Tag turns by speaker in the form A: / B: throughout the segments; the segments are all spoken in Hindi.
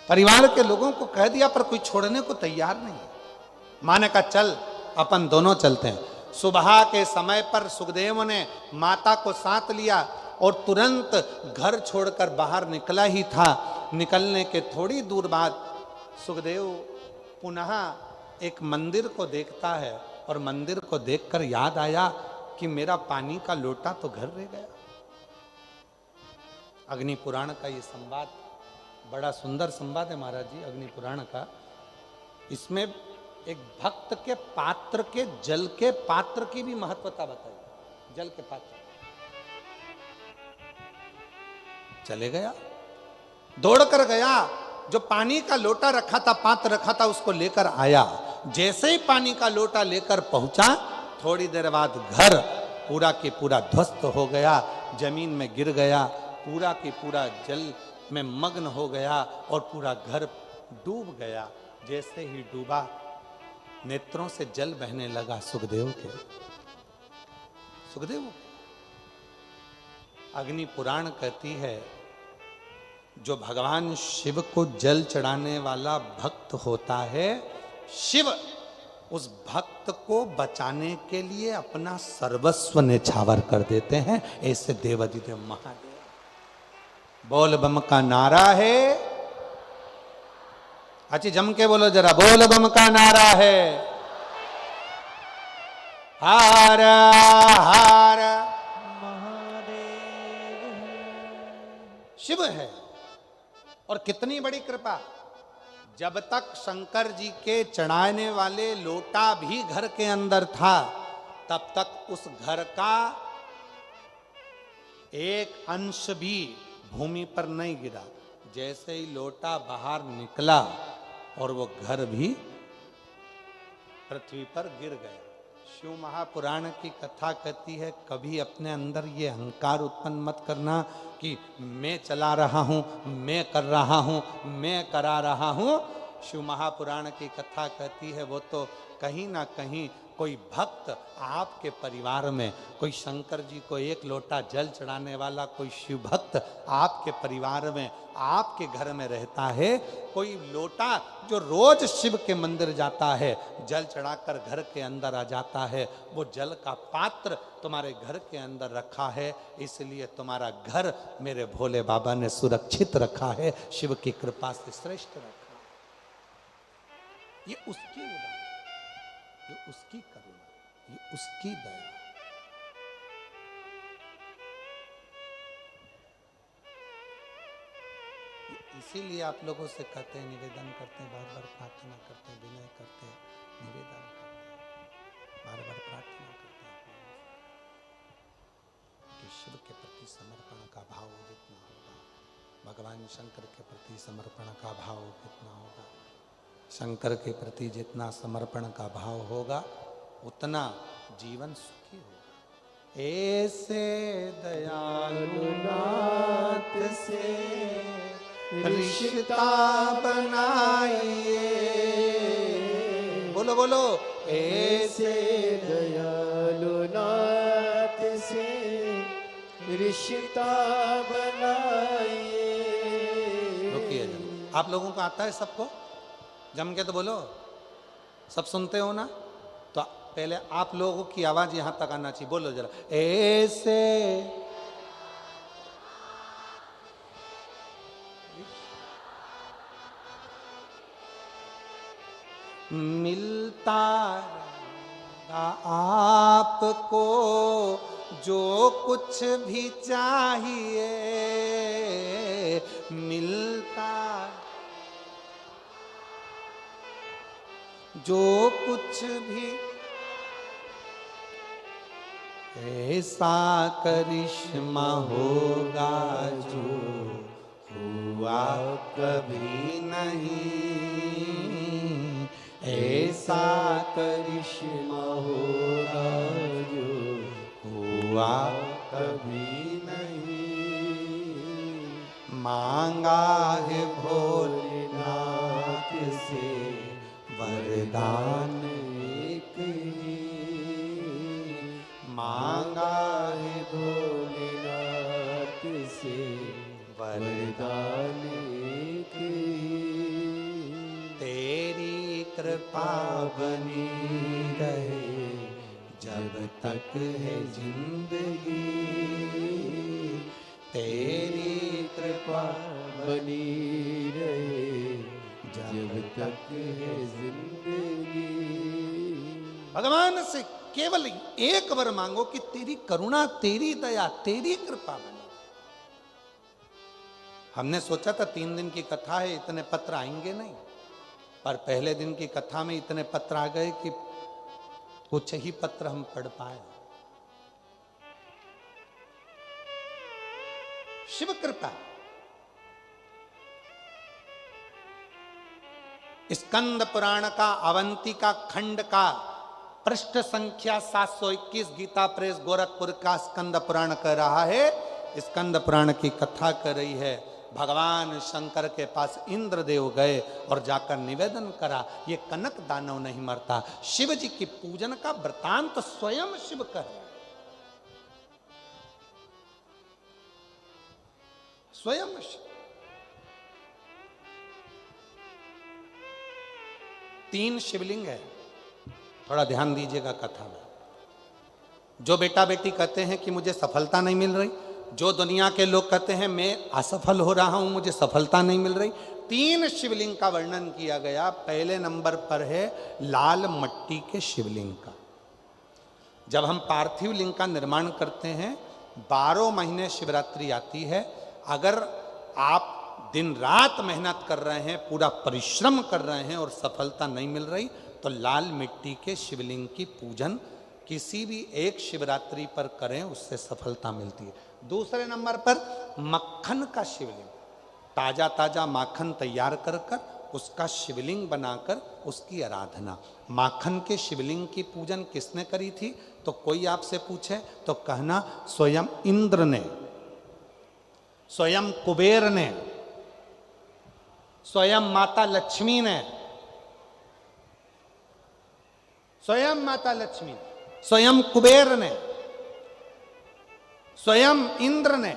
A: परिवार के लोगों को कह दिया पर कोई छोड़ने को तैयार नहीं। माँ ने कहा चल अपन दोनों चलते हैं। सुबह के समय पर सुखदेव ने माता को साथ लिया और तुरंत घर छोड़कर बाहर निकला ही था। निकलने के थोड़ी दूर बाद सुखदेव पुनः एक मंदिर को देखता है और मंदिर को देखकर याद आया कि मेरा पानी का लोटा तो घर रह गया। अग्नि पुराण का ये संवाद बड़ा सुंदर संवाद है महाराज जी, अग्नि पुराण का। इसमें एक भक्त के पात्र के जल के पात्र की भी महत्वता बताई। जल के पात्र चले गया, दौड़ कर गया, जो पानी का लोटा रखा था, पात्र रखा था, उसको लेकर आया। जैसे ही पानी का लोटा लेकर पहुंचा, थोड़ी देर बाद घर पूरा के पूरा ध्वस्त हो गया, जमीन में गिर गया, पूरा के पूरा जल में मग्न हो गया और पूरा घर डूब गया। जैसे ही डूबा, नेत्रों से जल बहने लगा सुखदेव के। सुखदेव अग्नि पुराण कहती है, जो भगवान शिव को जल चढ़ाने वाला भक्त होता है, शिव उस भक्त को बचाने के लिए अपना सर्वस्व निछावर कर देते हैं। ऐसे देवाधिदेव महादेव। बोल बम का नारा है, अच्छी जम के बोलो जरा, बोल बम का नारा है। हार हार महादेव शिव है। और कितनी बड़ी कृपा, जब तक शंकर जी के चढ़ाने वाले लोटा भी घर के अंदर था, तब तक उस घर का एक अंश भी भूमि पर नहीं गिरा। जैसे ही लोटा बाहर निकला और वो घर भी पृथ्वी पर गिर गया। शिव महापुराण की कथा कहती है, कभी अपने अंदर ये अहंकार उत्पन्न मत करना कि मैं चला रहा हूं, मैं कर रहा हूं, मैं करा रहा हूं। शिव महापुराण की कथा कहती है, वो तो कहीं ना कहीं कोई भक्त आपके परिवार में, कोई शंकर जी को एक लोटा जल चढ़ाने वाला कोई शिव भक्त आपके परिवार में, आपके घर में रहता है। कोई लोटा जो रोज शिव के मंदिर जाता है, जल चढ़ाकर घर के अंदर आ जाता है, वो जल का पात्र तुम्हारे घर के अंदर रखा है। इसलिए तुम्हारा घर मेरे भोले बाबा ने सुरक्षित रखा है, शिव की कृपा से श्रेष्ठ रखा। ये उसकी उदाहरण, ये उसकी करुणा, ये उसकी दया। इसीलिए आप लोगों से कहते हैं, निवेदन करते हैं, बार बार प्रार्थना करते हैं, विनय करते हैं, निवेदन करते हैं, बार बार प्रार्थना करते हैं कि शिव के प्रति समर्पण का भाव जितना होगा, भगवान शंकर के प्रति समर्पण का भाव जितना होगा, शंकर के प्रति जितना समर्पण का भाव होगा, उतना जीवन सुखी होगा। ऐसे दयालु नाथ से रिश्ता बनाइए, बोलो बोलो,
B: ऐसे दयालु नाथ से रिश्ता बनाइए।
A: रुकिए, आप लोगों को आता है सबको? जम के तो बोलो, सब सुनते हो ना? तो पहले आप लोगों की आवाज यहां तक आना चाहिए। बोलो जरा, ऐसे मिलता आपको जो कुछ भी चाहिए, मिलता जो कुछ भी, ऐसा करिश्मा होगा जो हुआ कभी नहीं, ऐसा करिश्मा होगा जो हुआ कभी नहीं। मांगा है भोलेनाथ से वरदान एक ही, मांगा है भोलेनाथ से वरदान एक ही। कृपा बनी रहे जब तक है जिंदगी, तेरी कृपा
B: बनी रहे जब तक है जिंदगी।
A: भगवान से केवल एक वर मांगो कि तेरी करुणा, तेरी दया, तेरी कृपा बने। हमने सोचा था 3 दिन की कथा है, इतने पत्र आएंगे नहीं, पर पहले दिन की कथा में इतने पत्र आ गए कि कुछ ही पत्र हम पढ़ पाए। शिव कृपा। स्कंद पुराण का अवंतिका खंड का पृष्ठ संख्या 721 गीता प्रेस गोरखपुर का स्कंद पुराण कह रहा है। स्कंद पुराण की कथा कर रही है। भगवान शंकर के पास इंद्रदेव गए और जाकर निवेदन करा, ये कनक दानव नहीं मरता। शिव जी की पूजन का वृतांत स्वयं शिव कर रहे, स्वयं शिव। 3 शिवलिंग है, थोड़ा ध्यान दीजिएगा कथा में। जो बेटा बेटी कहते हैं कि मुझे सफलता नहीं मिल रही, जो दुनिया के लोग कहते हैं मैं असफल हो रहा हूं, मुझे सफलता नहीं मिल रही, 3 शिवलिंग का वर्णन किया गया। पहले नंबर पर है लाल मट्टी के शिवलिंग का। जब हम पार्थिव लिंग का निर्माण करते हैं, 12 महीने शिवरात्रि आती है, अगर आप दिन रात मेहनत कर रहे हैं, पूरा परिश्रम कर रहे हैं और सफलता नहीं मिल रही, तो लाल मिट्टी के शिवलिंग की पूजन किसी भी एक शिवरात्रि पर करें, उससे सफलता मिलती है। दूसरे नंबर पर मक्खन का शिवलिंग, ताजा ताजा माखन तैयार कर कर उसका शिवलिंग बनाकर उसकी आराधना। माखन के शिवलिंग की पूजन किसने करी थी? तो कोई आपसे पूछे तो कहना स्वयं इंद्र ने, स्वयं कुबेर ने, स्वयं माता लक्ष्मी ने, स्वयं माता लक्ष्मी, स्वयं कुबेर ने, स्वयं इंद्र ने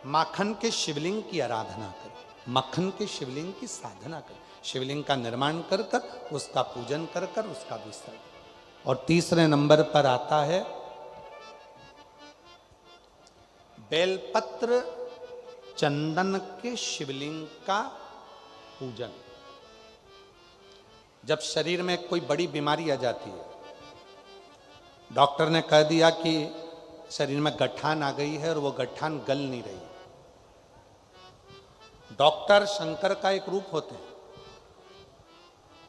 A: माखन के शिवलिंग की आराधना करी, मक्खन के शिवलिंग की साधना करी, शिवलिंग का निर्माण कर कर उसका पूजन कर कर उसका विसर्जन। और तीसरे नंबर पर आता है बेलपत्र चंदन के शिवलिंग का पूजन। जब शरीर में कोई बड़ी बीमारी आ जाती है, डॉक्टर ने कह दिया कि शरीर में गठान आ गई है और वो गठान गल नहीं रही, डॉक्टर शंकर का एक रूप होते हैं।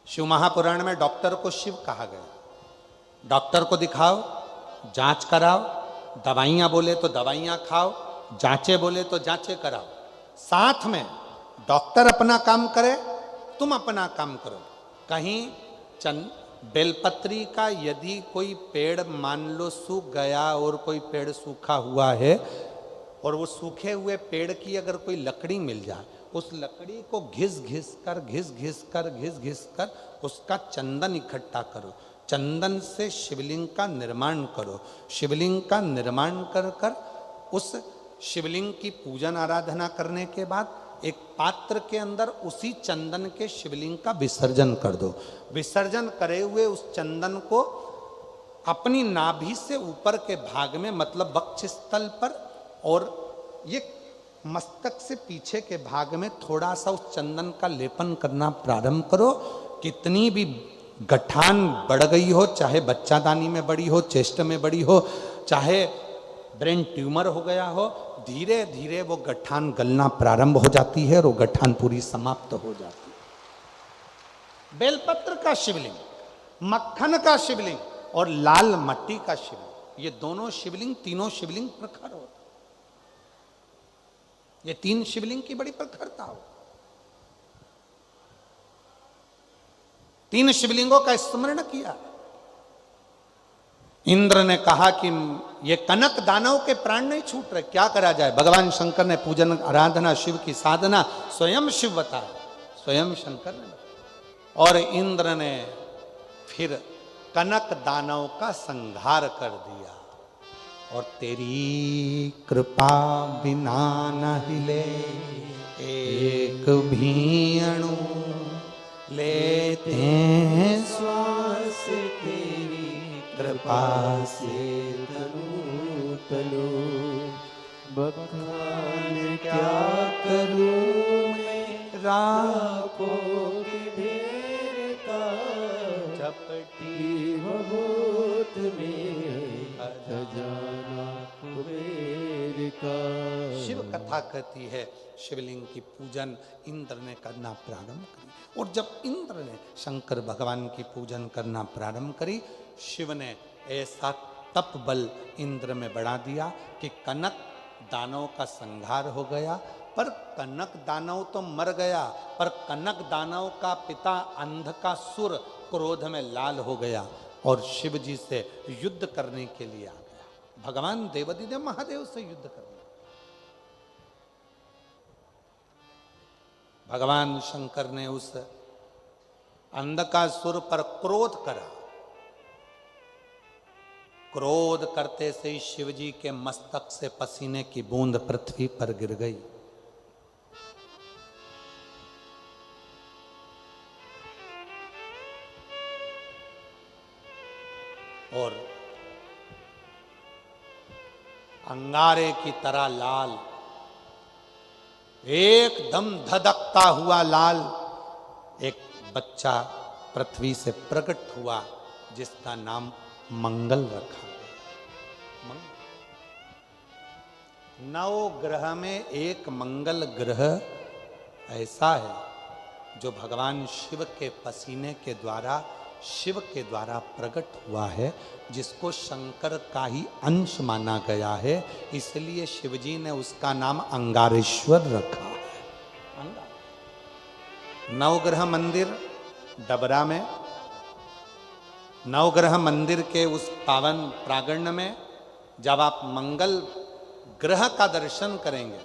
A: शिव महापुराण में डॉक्टर को शिव कहा गया। डॉक्टर को दिखाओ, जांच कराओ, दवाइयां बोले तो दवाइयां खाओ, जांचे बोले तो जांचे कराओ। साथ में डॉक्टर अपना काम करे, तुम अपना काम करो। कहीं बेलपत्री का यदि कोई पेड़ मान लो सूख गया और कोई पेड़ सूखा हुआ है, और वो सूखे हुए पेड़ की अगर कोई लकड़ी मिल जाए, उस लकड़ी को घिस घिस कर उसका चंदन इकट्ठा करो, चंदन से शिवलिंग का निर्माण करो, शिवलिंग का निर्माण कर कर उस शिवलिंग की पूजन आराधना करने के बाद एक पात्र के अंदर उसी चंदन के शिवलिंग का विसर्जन कर दो। विसर्जन करे हुए उस चंदन को अपनी नाभि से ऊपर के भाग में, मतलब वक्षस्थल पर, और ये मस्तक से पीछे के भाग में थोड़ा सा उस चंदन का लेपन करना प्रारंभ करो। कितनी भी गठान बढ़ गई हो, चाहे बच्चादानी में बड़ी हो, चेस्ट में बड़ी हो, चाहे ब्रेन ट्यूमर हो गया हो, धीरे धीरे वो गठान गलना प्रारंभ हो जाती है और वो गठान पूरी समाप्त हो जाती है। बेलपत्र का शिवलिंग, मक्खन का शिवलिंग और लाल मट्टी का शिवलिंग, ये दोनों शिवलिंग, तीनों शिवलिंग प्रखर हो। ये 3 शिवलिंग की बड़ी प्रखरता हो। 3 शिवलिंगों का स्मरण किया। इंद्र ने कहा कि ये कनक दानव के प्राण नहीं छूट रहे, क्या करा जाए। भगवान शंकर ने पूजन आराधना, शिव की साधना, स्वयं शिव बताया, स्वयं शंकर ने बताया। और इंद्र ने फिर कनक दानव का संहार कर दिया। और तेरी कृपा बिना न हिले एक भी अणु, लेते हैं
B: श्वास तेरी
A: कृपा
B: से तनु तनु। बखान क्या करूं मैं
A: राखों
B: के ढेर का,
A: चपटी
B: बहुत में खजाना कुबेर का।
A: शिव कथा कहती है शिवलिंग की पूजन इंद्र ने करना प्रारंभ करी। और जब इंद्र ने शंकर भगवान की पूजन करना प्रारंभ करी, शिव ने ऐसा तप बल इंद्र में बढ़ा दिया कि कनक दानव का संहार हो गया। पर कनक दानव तो मर गया, पर कनक दानव का पिता अंधकासुर क्रोध में लाल हो गया और शिव जी से युद्ध करने के लिए आ गया। भगवान देवदेव महादेव से युद्ध करने, भगवान शंकर ने उस अंधकासुर पर क्रोध करा। क्रोध करते से शिव जी के मस्तक से पसीने की बूंद पृथ्वी पर गिर गई। और अंगारे की तरह लाल, एकदम धधकता हुआ लाल एक बच्चा पृथ्वी से प्रकट हुआ, जिसका नाम मंगल रखा गया। नौ ग्रह में एक मंगल ग्रह ऐसा है जो भगवान शिव के पसीने के द्वारा, शिव के द्वारा प्रकट हुआ है, जिसको शंकर का ही अंश माना गया है। इसलिए शिवजी ने उसका नाम अंगारेश्वर रखा है। नवग्रह मंदिर डबरा में, नवग्रह मंदिर के उस पावन प्रांगण में जब आप मंगल ग्रह का दर्शन करेंगे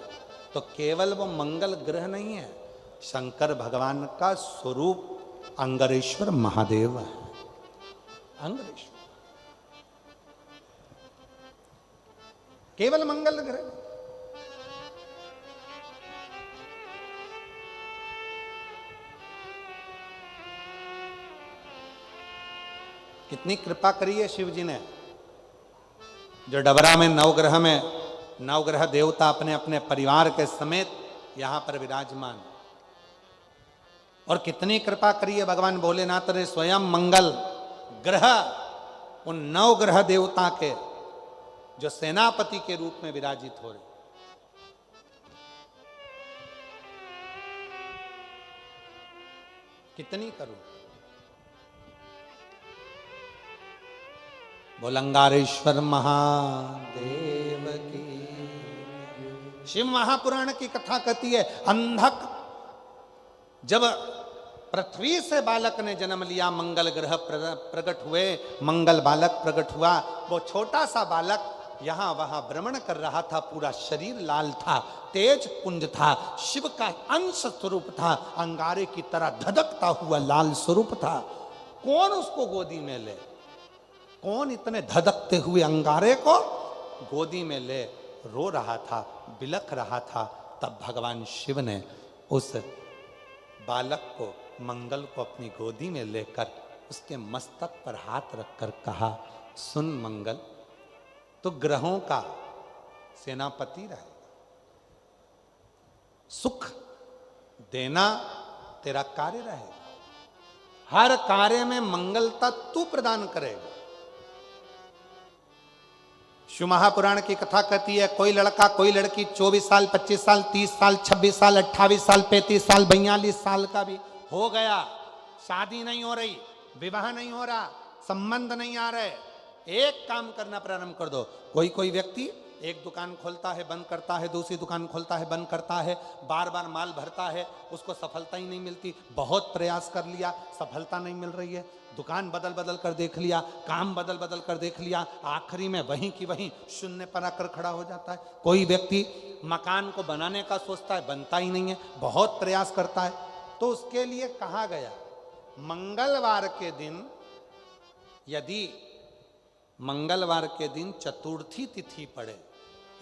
A: तो केवल वो मंगल ग्रह नहीं है, शंकर भगवान का स्वरूप अंगारेश्वर महादेव है। अंगारेश्वर केवल मंगल ग्रह। कितनी कृपा करी है शिव जी ने, जो डबरा में नवग्रह में नवग्रह देवता अपने अपने परिवार के समेत यहां पर विराजमान। और कितनी कृपा करी है भगवान भोलेनाथ ने, स्वयं मंगल ग्रह उन नवग्रह देवता के जो सेनापति के रूप में विराजित हो रहे। कितनी करूं। बोलंगारेश्वर महादेव की। शिव महापुराण की कथा कहती है, अंधक जब पृथ्वी से बालक ने जन्म लिया, मंगल ग्रह प्रकट हुए, मंगल बालक प्रकट हुआ। वो छोटा सा बालक यहां वहां भ्रमण कर रहा था, पूरा शरीर लाल था, तेज पुंज था, शिव का अंश स्वरूप था, अंगारे की तरह धधकता हुआ लाल स्वरूप था। कौन उसको गोदी में ले, कौन इतने धधकते हुए अंगारे को गोदी में ले रो रहा था, बिलख रहा था। तब भगवान शिव ने उस बालक को, मंगल को अपनी गोदी में लेकर उसके मस्तक पर हाथ रखकर कहा, सुन मंगल, तो ग्रहों का सेनापति रहेगा, सुख देना तेरा कार्य रहेगा, हर कार्य में मंगलता तू प्रदान करेगा। शिव महापुराण की कथा कहती है, कोई लड़का कोई लड़की 24 साल 25 साल 30 साल 26 साल 28 साल 35 साल 42 साल का भी हो गया, शादी नहीं हो रही, विवाह नहीं हो रहा, संबंध नहीं आ रहे, एक काम करना प्रारंभ कर दो। कोई व्यक्ति एक दुकान खोलता है बंद करता है, दूसरी दुकान खोलता है बंद करता है, बार बार माल भरता है, उसको सफलता ही नहीं मिलती, बहुत प्रयास कर लिया, सफलता नहीं मिल रही है, दुकान बदल बदल कर देख लिया, काम बदल बदल कर देख लिया, आखिरी में वहीं की वहीं शून्य पर आकर खड़ा हो जाता है। कोई व्यक्ति मकान को बनाने का सोचता है, बनता ही नहीं है, बहुत प्रयास करता है। तो उसके लिए कहा गया, मंगलवार के दिन, यदि मंगलवार के दिन चतुर्थी तिथि पड़े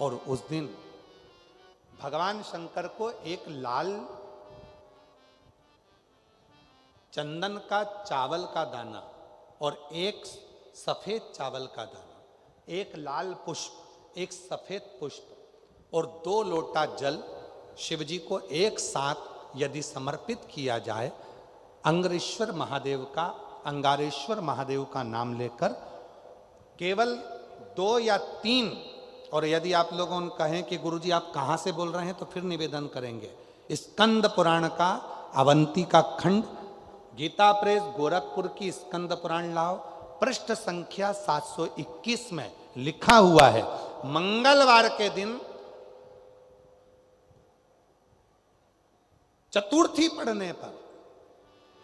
A: और उस दिन भगवान शंकर को एक लाल चंदन का चावल का दाना और एक सफेद चावल का दाना, एक लाल पुष्प, एक सफेद पुष्प और 2 लोटा जल शिव जी को एक साथ यदि समर्पित किया जाए, अंगरेश्वर महादेव का, अंगारेश्वर महादेव का नाम लेकर, केवल 2 या 3, और यदि आप लोगों ने कहें कि गुरुजी आप कहाँ से बोल रहे हैं तो फिर निवेदन करेंगे, स्कंद पुराण का अवंती का खंड, गीता प्रेस गोरखपुर की स्कंद पुराण लाओ, पृष्ठ संख्या 721 में लिखा हुआ है, मंगलवार के दिन चतुर्थी पढ़ने पर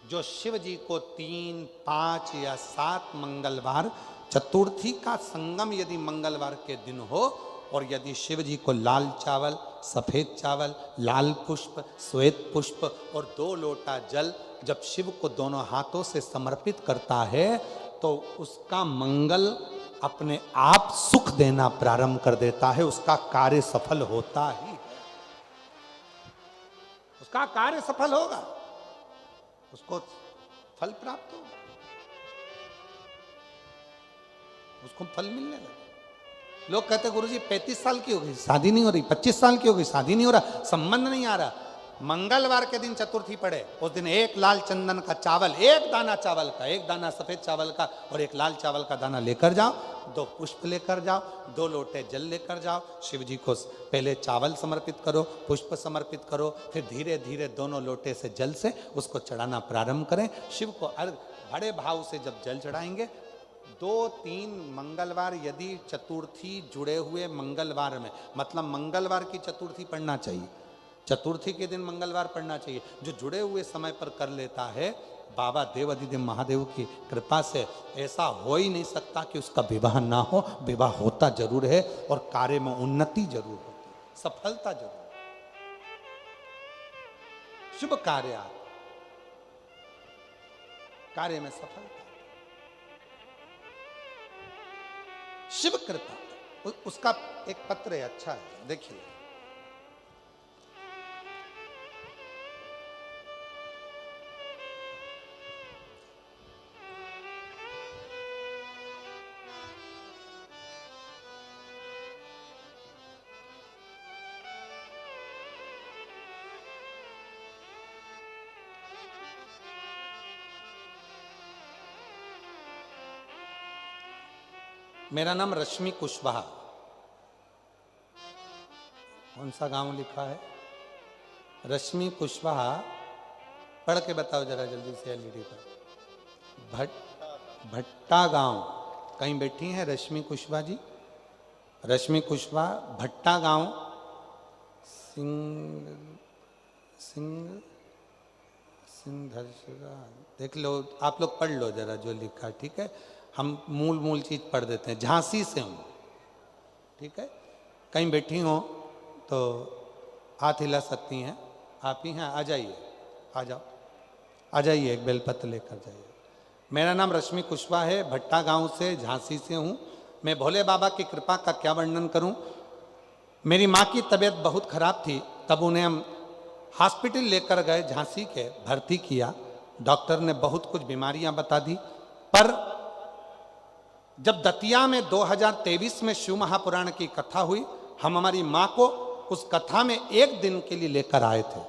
A: जो शिव जी को 3, 5 या 7 मंगलवार, चतुर्थी का संगम यदि मंगलवार के दिन हो और यदि शिव जी को लाल चावल, सफेद चावल, लाल पुष्प, श्वेत पुष्प और 2 लोटा जल जब शिव को दोनों हाथों से समर्पित करता है तो उसका मंगल अपने आप सुख देना प्रारंभ कर देता है, उसका कार्य सफल होता ही, उसका कार्य सफल होगा, उसको फल प्राप्त होगा, उसको फल मिलने लगे। लोग कहते गुरुजी 35 साल की हो गई शादी नहीं हो रही, 25 साल की हो गई शादी नहीं हो रहा, संबंध नहीं आ रहा। मंगलवार के दिन चतुर्थी पड़े, उस दिन एक लाल चंदन का चावल, एक दाना चावल का, एक दाना सफेद चावल का और एक लाल चावल का दाना लेकर जाओ, 2 पुष्प लेकर जाओ, 2 लोटे जल लेकर जाओ, शिव जी को पहले चावल समर्पित करो, पुष्प समर्पित करो, फिर धीरे धीरे दोनों लोटे से जल से उसको चढ़ाना प्रारंभ करें। शिव को अर्घ बड़े भाव से जब जल चढ़ाएंगे, 2-3 मंगलवार यदि चतुर्थी जुड़े हुए मंगलवार में, मतलब मंगलवार की चतुर्थी पढ़ना चाहिए, चतुर्थी के दिन मंगलवार पढ़ना चाहिए, जो जुड़े हुए समय पर कर लेता है, बाबा देव अधिदेव महादेव की कृपा से ऐसा हो ही नहीं सकता कि उसका विवाह ना हो, विवाह होता जरूर है और कार्य में उन्नति जरूर होती, सफलता जरूर, शुभ कार्य में सफलता, शिव कृपा। उसका एक पत्र है, अच्छा है, देखिए। मेरा नाम रश्मि कुशवाहा। कौन सा गांव लिखा है? रश्मि कुशवाहा, पढ़ के बताओ जरा जल्दी से एलईडी पर। भट्टा गांव, कहीं बैठी हैं रश्मि कुशवाहा जी? रश्मि कुशवाहा, भट्टा गांव, सिंधरसरा, देख लो, आप लोग पढ़ लो जरा जो लिखा, ठीक है? हम मूल चीज पढ़ देते हैं। झांसी से हूँ, ठीक है? कहीं बैठी हो तो हाथ हिला सकती हैं, आप ही हैं, आ जाइए, आ जाओ, आ जाइए, एक बेलपत्र लेकर जाइए। मेरा नाम रश्मि कुशवाहा है, भट्टा गांव से, झांसी से हूँ। मैं भोले बाबा की कृपा का क्या वर्णन करूँ। मेरी माँ की तबीयत बहुत खराब थी, तब उन्हें हम हॉस्पिटल लेकर गए, झांसी के, भर्ती किया। डॉक्टर ने बहुत कुछ बीमारियां बता दी, पर जब दतिया में 2023 में शिव महापुराण की कथा हुई, हम हमारी माँ को उस कथा में 1 दिन के लिए लेकर आए थे,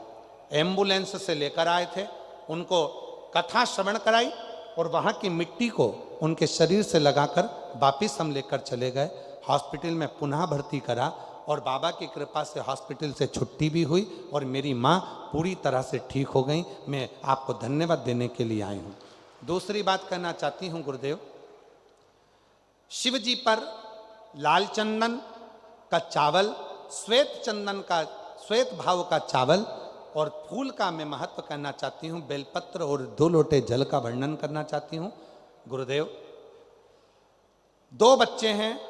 A: एम्बुलेंस से लेकर आए थे, उनको कथा श्रवण कराई और वहाँ की मिट्टी को उनके शरीर से लगाकर वापिस हम लेकर चले गए। हॉस्पिटल में पुनः भर्ती करा और बाबा की कृपा से हॉस्पिटल से छुट्टी भी हुई और मेरी माँ पूरी तरह से ठीक हो गई। मैं आपको धन्यवाद देने के लिए आई हूँ। दूसरी बात कहना चाहती हूँ गुरुदेव, शिव जी पर लाल चंदन का चावल, श्वेत चंदन का, श्वेत भाव का चावल और फूल का मैं महत्व कहना चाहती हूँ, बेलपत्र और 2 लोटे जल का वर्णन करना चाहती हूँ। गुरुदेव, 2 बच्चे हैं,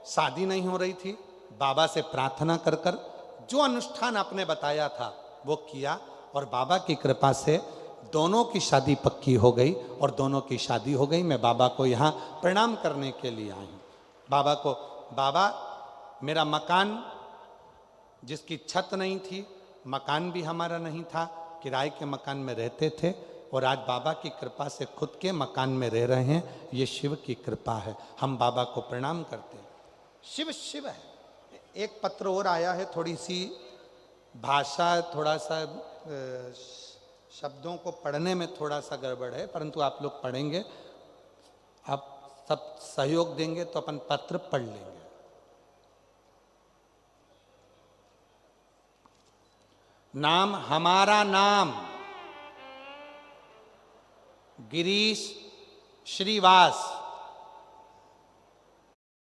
A: शादी नहीं हो रही थी, बाबा से प्रार्थना कर कर जो अनुष्ठान आपने बताया था वो किया और बाबा की कृपा से दोनों की शादी पक्की हो गई और दोनों की शादी हो गई। मैं बाबा को यहाँ प्रणाम करने के लिए आई हूँ। बाबा को, बाबा मेरा मकान जिसकी छत नहीं थी, मकान भी हमारा नहीं था, किराए के मकान में रहते थे, और आज बाबा की कृपा से खुद के मकान में रह रहे हैं। ये शिव की कृपा है, हम बाबा को प्रणाम करते हैं। शिव शिव है। एक पत्र और आया है, थोड़ी सी भाषा थोड़ा सा शब्दों को पढ़ने में थोड़ा सा गड़बड़ है, परंतु आप लोग पढ़ेंगे, आप सब सहयोग देंगे तो अपन पत्र पढ़ लेंगे। नाम हमारा नाम गिरीश श्रीवास,